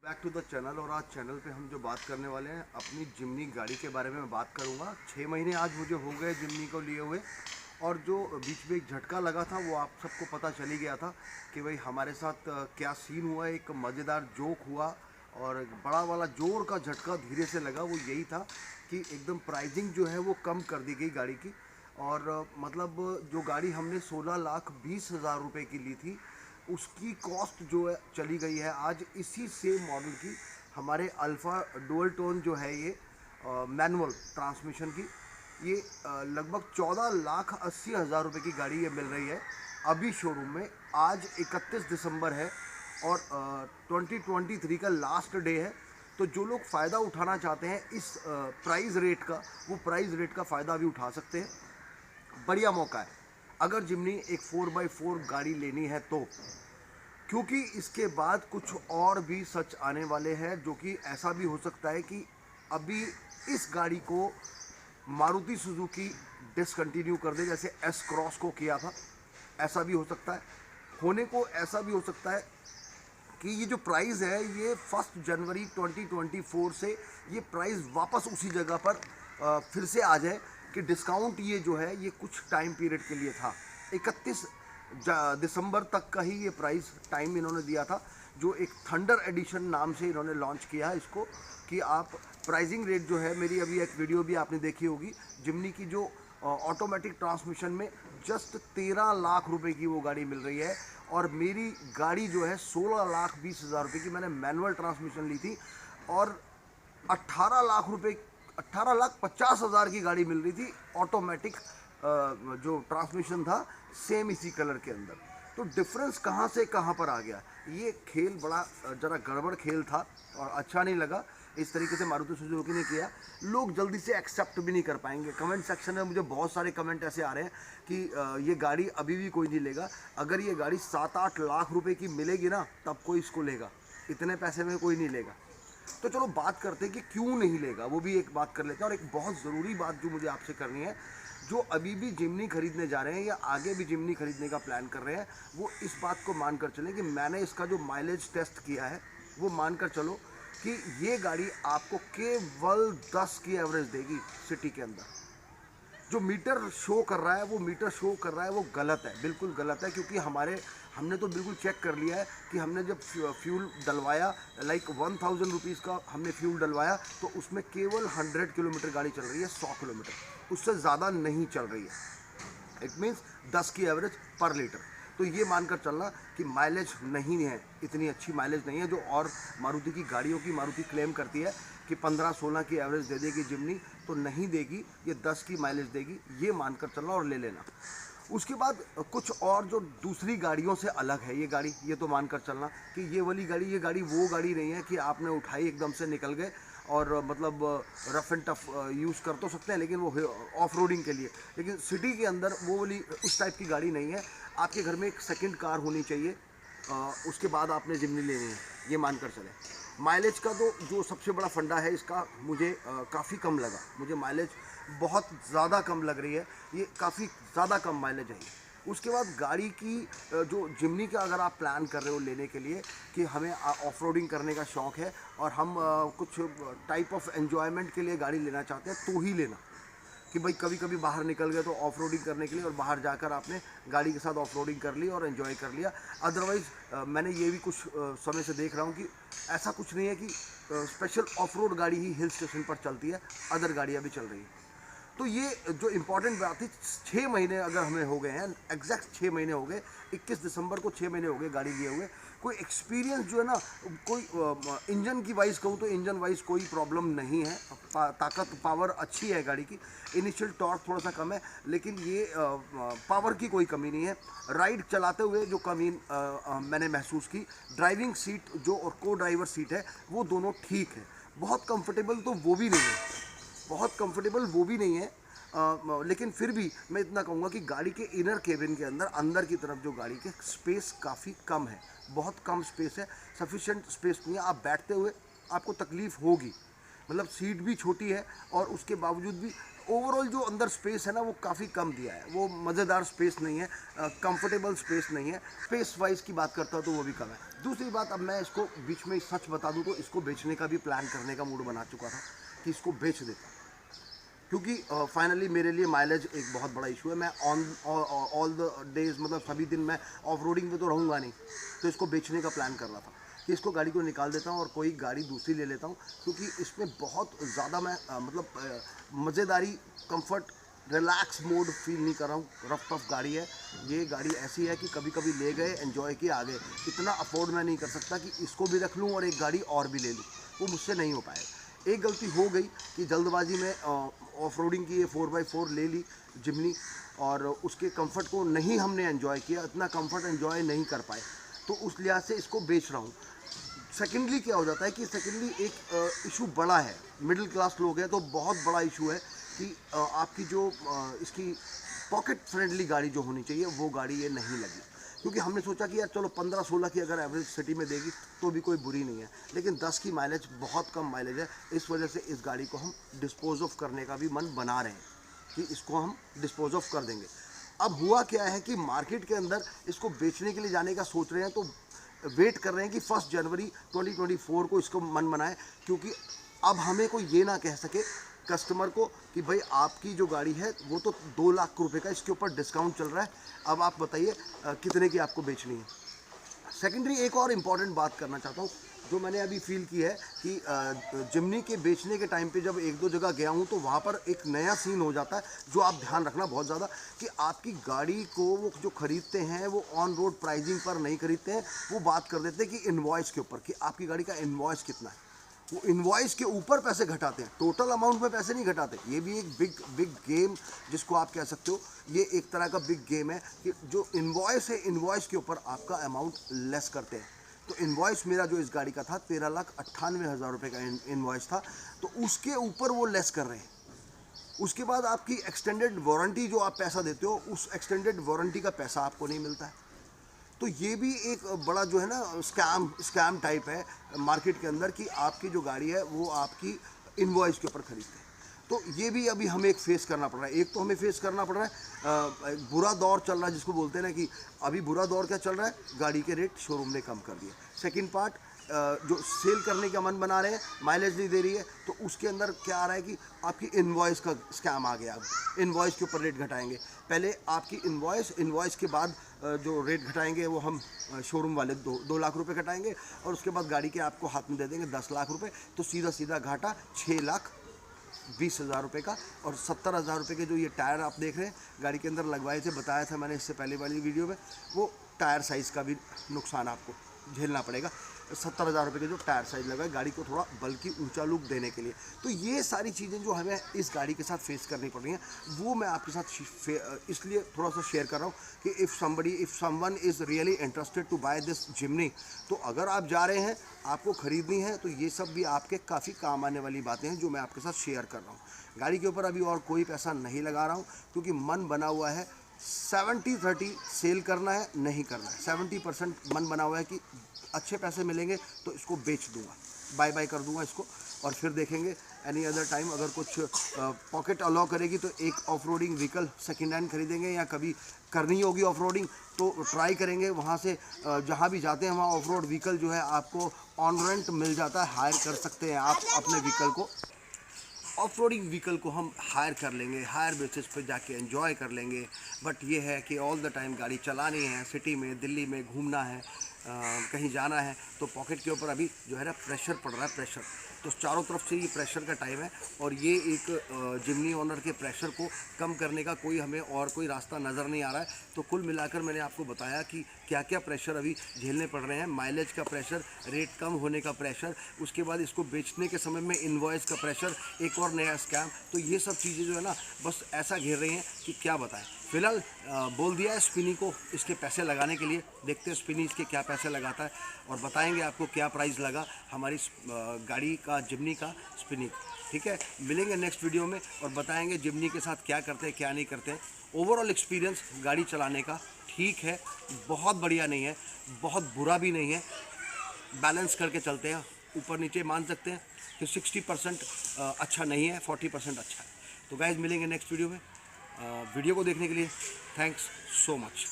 Back to the channel. और आज channel पे हम जो बात करने वाले हैं अपनी जिमनी गाड़ी के बारे में बात करूंगा। 6 महीने आज मुझे हो गए जिमनी को लिए हुए, और जो बीच में एक झटका लगा था वो आप सबको पता चली गया था कि भाई हमारे साथ क्या सीन हुआ। एक मज़ेदार जोक हुआ और एक बड़ा वाला जोर का झटका धीरे से लगा। वो यही था कि एकदम प्राइसिंग जो है वो कम कर दी गई गाड़ी की। और मतलब जो गाड़ी हमने 16,20,000 रुपये की ली थी, उसकी कॉस्ट जो है चली गई है आज इसी सेम मॉडल की हमारे अल्फ़ा डुअल टोन जो है ये मैनुअल ट्रांसमिशन की, ये लगभग 14,80,000 रुपये की गाड़ी ये मिल रही है अभी शोरूम में। आज 31 दिसंबर है और 2023 का लास्ट डे है। तो जो लोग फ़ायदा उठाना चाहते हैं इस प्राइस रेट का, वो प्राइस रेट का फ़ायदा भी उठा सकते हैं। बढ़िया मौका है अगर जिमनी एक 4x4 गाड़ी लेनी है तो, क्योंकि इसके बाद कुछ और भी सच आने वाले हैं। जो कि ऐसा भी हो सकता है कि अभी इस गाड़ी को मारुति सुजुकी डिसकंटिन्यू कर दे, जैसे एस क्रॉस को किया था। ऐसा भी हो सकता है, होने को ऐसा भी हो सकता है कि ये जो प्राइस है ये 1 जनवरी 2024 से ये प्राइस वापस उसी जगह पर फिर से आ जाए कि डिस्काउंट ये जो है ये कुछ टाइम पीरियड के लिए था। 31 दिसंबर तक का ही ये प्राइस टाइम इन्होंने दिया था, जो एक थंडर एडिशन नाम से इन्होंने लॉन्च किया है इसको। कि आप प्राइसिंग रेट जो है, मेरी अभी एक वीडियो भी आपने देखी होगी जिमनी की, जो ऑटोमेटिक ट्रांसमिशन में जस्ट 13 लाख रुपए की वो गाड़ी मिल रही है। और मेरी गाड़ी जो है 16,20,000 रुपये की मैंने मैनुअल ट्रांसमिशन ली थी, और 18 लाख रुपए 18,50,000 की गाड़ी मिल रही थी ऑटोमेटिक जो ट्रांसमिशन था, सेम इसी कलर के अंदर। तो डिफरेंस कहाँ से कहाँ पर आ गया, ये खेल बड़ा ज़रा गड़बड़ खेल था और अच्छा नहीं लगा इस तरीके से मारुति सुजुकी ने किया। लोग जल्दी से एक्सेप्ट भी नहीं कर पाएंगे। कमेंट सेक्शन में मुझे बहुत सारे कमेंट ऐसे आ रहे हैं कि ये गाड़ी अभी भी कोई नहीं लेगा। अगर ये गाड़ी 7-8 लाख रुपए की मिलेगी ना, तब कोई इसको लेगा। इतने पैसे में कोई नहीं लेगा। तो चलो बात करते हैं कि क्यों नहीं लेगा, वो भी एक बात कर लेते हैं। और एक बहुत ज़रूरी बात जो मुझे आपसे करनी है, जो अभी भी जिमनी खरीदने जा रहे हैं या आगे भी जिमनी खरीदने का प्लान कर रहे हैं, वो इस बात को मानकर चलें कि मैंने इसका जो माइलेज टेस्ट किया है वो मानकर चलो कि ये गाड़ी आपको केवल 10 की एवरेज देगी सिटी के अंदर। जो मीटर शो कर रहा है, वो मीटर शो कर रहा है वो गलत है, बिल्कुल गलत है। क्योंकि हमने तो बिल्कुल चेक कर लिया है कि हमने जब फ्यूल डलवाया, लाइक 1000 रुपीज़ का हमने फ्यूल डलवाया, तो उसमें केवल 100 किलोमीटर गाड़ी चल रही है, 100 किलोमीटर, उससे ज़्यादा नहीं चल रही है। इट मीन्स 10 की एवरेज पर लीटर। तो ये मानकर चलना कि माइलेज नहीं है, इतनी अच्छी माइलेज नहीं है जो और मारुति की गाड़ियों की मारुति क्लेम करती है कि 15-16 की एवरेज दे देगी जिमनी, तो नहीं देगी। ये 10 की माइलेज देगी, ये मानकर चलना और ले लेना। उसके बाद कुछ और जो दूसरी गाड़ियों से अलग है ये गाड़ी, ये तो मानकर चलना कि ये वाली गाड़ी, ये गाड़ी वो गाड़ी नहीं है कि आपने उठाई एकदम से निकल गए और मतलब रफ एंड टफ यूज़ कर तो सकते हैं, लेकिन वो ऑफ रोडिंग के लिए। लेकिन सिटी के अंदर वो वाली उस टाइप की गाड़ी नहीं है। आपके घर में एक सेकंड कार होनी चाहिए, उसके बाद आपने जिमनी लेनी है, ये मानकर चलें। माइलेज का तो जो सबसे बड़ा फंडा है इसका, मुझे काफ़ी कम लगा। मुझे माइलेज बहुत ज़्यादा कम लग रही है, ये काफ़ी ज़्यादा कम माइलेज है ये। उसके बाद गाड़ी की जो जिमनी का अगर आप प्लान कर रहे हो लेने के लिए कि हमें ऑफ रोडिंग करने का शौक़ है और हम कुछ टाइप ऑफ एन्जॉयमेंट के लिए गाड़ी लेना चाहते हैं, तो ही लेना। कि भाई कभी कभी बाहर निकल गए तो ऑफ रोडिंग करने के लिए, और बाहर जाकर आपने गाड़ी के साथ ऑफ रोडिंग कर ली और एंजॉय कर लिया। अदरवाइज़ मैंने ये भी कुछ समय से देख रहा हूँ कि ऐसा कुछ नहीं है कि स्पेशल ऑफ रोड गाड़ी ही हिल स्टेशन पर चलती है, अदर गाड़ियाँ भी चल रही हैं। तो ये जो इम्पॉर्टेंट बात थी, 6 महीने अगर हमें हो गए हैं, एग्जैक्ट 6 महीने हो गए, 21 दिसंबर को 6 महीने हो गए गाड़ी लिए हुए। कोई एक्सपीरियंस जो है ना, कोई इंजन की वाइज कहूँ तो इंजन वाइज कोई प्रॉब्लम नहीं है। ताकत पावर अच्छी है गाड़ी की, इनिशियल टॉर्क थोड़ा सा कम है, लेकिन ये पावर की कोई कमी नहीं है। राइड चलाते हुए जो कमी मैंने महसूस की, ड्राइविंग सीट जो और को ड्राइवर सीट है वो दोनों ठीक है। बहुत कंफर्टेबल तो वो भी नहीं है, बहुत कंफर्टेबल वो भी नहीं है, लेकिन फिर भी मैं इतना कहूँगा कि गाड़ी के इनर केबिन के अंदर, अंदर की तरफ जो गाड़ी के स्पेस काफ़ी कम है, बहुत कम स्पेस है, सफिशिएंट स्पेस नहीं है। आप बैठते हुए आपको तकलीफ़ होगी, मतलब सीट भी छोटी है और उसके बावजूद भी ओवरऑल जो अंदर स्पेस है ना वो काफ़ी कम दिया है। वो मज़ेदार स्पेस नहीं है, कंफर्टेबल स्पेस नहीं है। स्पेस वाइज की बात करता हूँ तो वो भी कम है। दूसरी बात, अब मैं इसको बीच में सच बता दूं तो इसको बेचने का भी प्लान करने का मूड बना चुका था कि इसको बेच देता, क्योंकि फाइनली मेरे लिए माइलेज एक बहुत बड़ा इशू है। मैं ऑल द डेज, मतलब सभी दिन मैं ऑफ रोडिंग में तो रहूँगा नहीं, तो इसको बेचने का प्लान कर रहा था कि इसको गाड़ी को निकाल देता हूँ और कोई गाड़ी दूसरी ले लेता हूँ, क्योंकि इसमें बहुत ज़्यादा मैं मज़ेदारी, कंफर्ट, रिलैक्स मोड फील नहीं कर रहा हूँ। रफ टफ गाड़ी है ये। गाड़ी ऐसी है कि कभी कभी ले गए, एंजॉय किए, आ गए। इतना अफोर्ड मैं नहीं कर सकता कि इसको भी रख लूँ और एक गाड़ी और भी ले लूँ, वो मुझसे नहीं हो पाएगा। एक गलती हो गई कि जल्दबाजी में ऑफ रोडिंग की ये 4x4 ले ली जिमनी, और उसके कंफर्ट को नहीं हमने एंजॉय किया, इतना कंफर्ट एंजॉय नहीं कर पाए, तो उस लिहाज से इसको बेच रहा हूँ। सेकेंडली क्या हो जाता है कि सेकेंडली एक इशू बड़ा है, मिडिल क्लास लोग हैं तो बहुत बड़ा इशू है कि आपकी जो इसकी पॉकेट फ्रेंडली गाड़ी जो होनी चाहिए वो गाड़ी ये नहीं लगी, क्योंकि हमने सोचा कि यार चलो 15-16 की अगर एवरेज सिटी में देगी तो भी कोई बुरी नहीं है, लेकिन 10 की माइलेज बहुत कम माइलेज है। इस वजह से इस गाड़ी को हम डिस्पोज ऑफ करने का भी मन बना रहे हैं कि इसको हम डिस्पोज ऑफ कर देंगे। अब हुआ क्या है कि मार्केट के अंदर इसको बेचने के लिए जाने का सोच रहे हैं, तो वेट कर रहे हैं कि 1 जनवरी 2024 को इसको मन बनाए, क्योंकि अब हमें कोई ये ना कह सके कस्टमर को कि भाई आपकी जो गाड़ी है वो तो 2 लाख रुपए का, इसके ऊपर डिस्काउंट चल रहा है, अब आप बताइए कितने की आपको बेचनी है। सेकेंडरी एक और इम्पॉर्टेंट बात करना चाहता हूँ जो मैंने अभी फील की है कि जिमनी के बेचने के टाइम पे जब 1-2 जगह गया हूँ तो वहाँ पर एक नया सीन हो जाता है, जो आप ध्यान रखना बहुत ज़्यादा, कि आपकी गाड़ी को वो जो खरीदते हैं वो ऑन रोड प्राइसिंग पर नहीं खरीदते हैं, वो बात कर देते हैं कि इनवॉइस के ऊपर, कि आपकी गाड़ी का इनवॉइस कितना है। वो इनवॉइस के ऊपर पैसे घटाते हैं, टोटल अमाउंट में पैसे नहीं घटाते। ये भी एक बिग गेम जिसको आप कह सकते हो, ये एक तरह का बिग गेम है कि जो इनवॉइस है, इनवॉइस के ऊपर आपका अमाउंट लेस करते हैं। तो इनवॉइस मेरा जो इस गाड़ी का था 13,98,000 रुपये का इनवॉइस था, तो उसके ऊपर वो लेस कर रहे हैं। उसके बाद आपकी एक्सटेंडेड वारंटी जो आप पैसा देते हो, उस एक्सटेंडेड वारंटी का पैसा आपको नहीं मिलता है। तो ये भी एक बड़ा जो है ना स्कैम टाइप है मार्केट के अंदर, कि आपकी जो गाड़ी है वो आपकी इनवॉइस के ऊपर खरीदते हैं। तो ये भी अभी हमें एक फेस करना पड़ रहा है। एक तो हमें फेस करना पड़ रहा है एक बुरा दौर चल रहा है जिसको बोलते हैं ना, कि अभी बुरा दौर क्या चल रहा है, गाड़ी के रेट शोरूम ने कम कर दिए। सेकंड पार्ट, जो सेल करने का मन बना रहे हैं, माइलेज नहीं दे रही है, तो उसके अंदर क्या आ रहा है कि आपकी इनवॉइस का स्कैम आ गया। अब इनवॉइस के ऊपर रेट घटाएंगे, पहले आपकी इनवॉइस के बाद जो रेट घटाएंगे वो हम शोरूम वाले 2 लाख रुपए घटाएंगे, और उसके बाद गाड़ी के आपको हाथ में दे देंगे 10 लाख रुपए, तो सीधा सीधा घाटा 6,20,000 रुपये का। और 70,000 रुपये के जो ये टायर आप देख रहे हैं गाड़ी के अंदर लगवाए थे, बताया था मैंने इससे पहले वाली वीडियो में, वो टायर साइज़ का भी नुकसान आपको झेलना पड़ेगा। 70,000 रुपये के जो टायर साइज लगाए गाड़ी को थोड़ा बल्कि ऊंचा लुक देने के लिए। तो ये सारी चीज़ें जो हमें इस गाड़ी के साथ फेस करनी पड़ रही हैं, वो मैं आपके साथ इसलिए थोड़ा सा शेयर कर रहा हूँ कि if someone is really interested to buy this Jimny, तो अगर आप जा रहे हैं, आपको ख़रीदनी है, तो ये सब भी आपके काफ़ी काम आने वाली बातें हैं जो मैं आपके साथ शेयर कर रहा हूँ। गाड़ी के ऊपर अभी और कोई पैसा नहीं लगा रहा हूँ, क्योंकि मन बना हुआ है 70-30 सेल करना है, नहीं करना है। 70% मन बना हुआ है कि अच्छे पैसे मिलेंगे तो इसको बेच दूंगा, बाय बाय कर दूंगा इसको, और फिर देखेंगे एनी अदर टाइम अगर कुछ पॉकेट अलाउ करेगी तो एक off roading vehicle second hand खरीदेंगे, या कभी करनी होगी ऑफ रोडिंग तो ट्राई करेंगे। वहाँ से जहाँ भी जाते हैं वहाँ ऑफ रोड व्हीकल जो है आपको ऑन रेंट मिल जाता है, हायर कर सकते हैं आप अपने व्हीकल को। ऑफ रोडिंग व्हीकल को हम हायर कर लेंगे, हायर बेसिस पे जाके एंजॉय कर लेंगे। बट ये है कि ऑल द टाइम गाड़ी चलानी है, सिटी में, दिल्ली में घूमना है, कहीं जाना है, तो पॉकेट के ऊपर अभी जो है ना प्रेशर पड़ रहा है, प्रेशर। तो चारों तरफ से ये प्रेशर का टाइम है, और ये एक जिमनी ओनर के प्रेशर को कम करने का हमें और कोई रास्ता नज़र नहीं आ रहा है। तो कुल मिलाकर मैंने आपको बताया कि क्या क्या प्रेशर अभी झेलने पड़ रहे हैं। माइलेज का प्रेशर, रेट कम होने का प्रेशर, उसके बाद इसको बेचने के समय में इनवॉइस का प्रेशर, एक और नया स्कैम। तो ये सब चीज़ें जो है ना बस ऐसा घेर रही हैं कि क्या बताएं। फिलहाल बोल दिया है स्पिनी को इसके पैसे लगाने के लिए, देखते हैं स्पिनी इसके क्या पैसे लगाता है, और बताएंगे आपको क्या प्राइस लगा हमारी गाड़ी का, जिमनी का, स्पिनी। ठीक है, मिलेंगे नेक्स्ट वीडियो में और बताएंगे जिमनी के साथ क्या करते हैं, क्या नहीं करते हैं। ओवरऑल एक्सपीरियंस गाड़ी चलाने का ठीक है, बहुत बढ़िया नहीं है, बहुत बुरा भी नहीं है, बैलेंस करके चलते हैं, ऊपर नीचे मान सकते हैं कि 60% अच्छा नहीं है, 40% अच्छा है। तो गाइज मिलेंगे नेक्स्ट वीडियो में। वीडियो को देखने के लिए थैंक्स सो मच।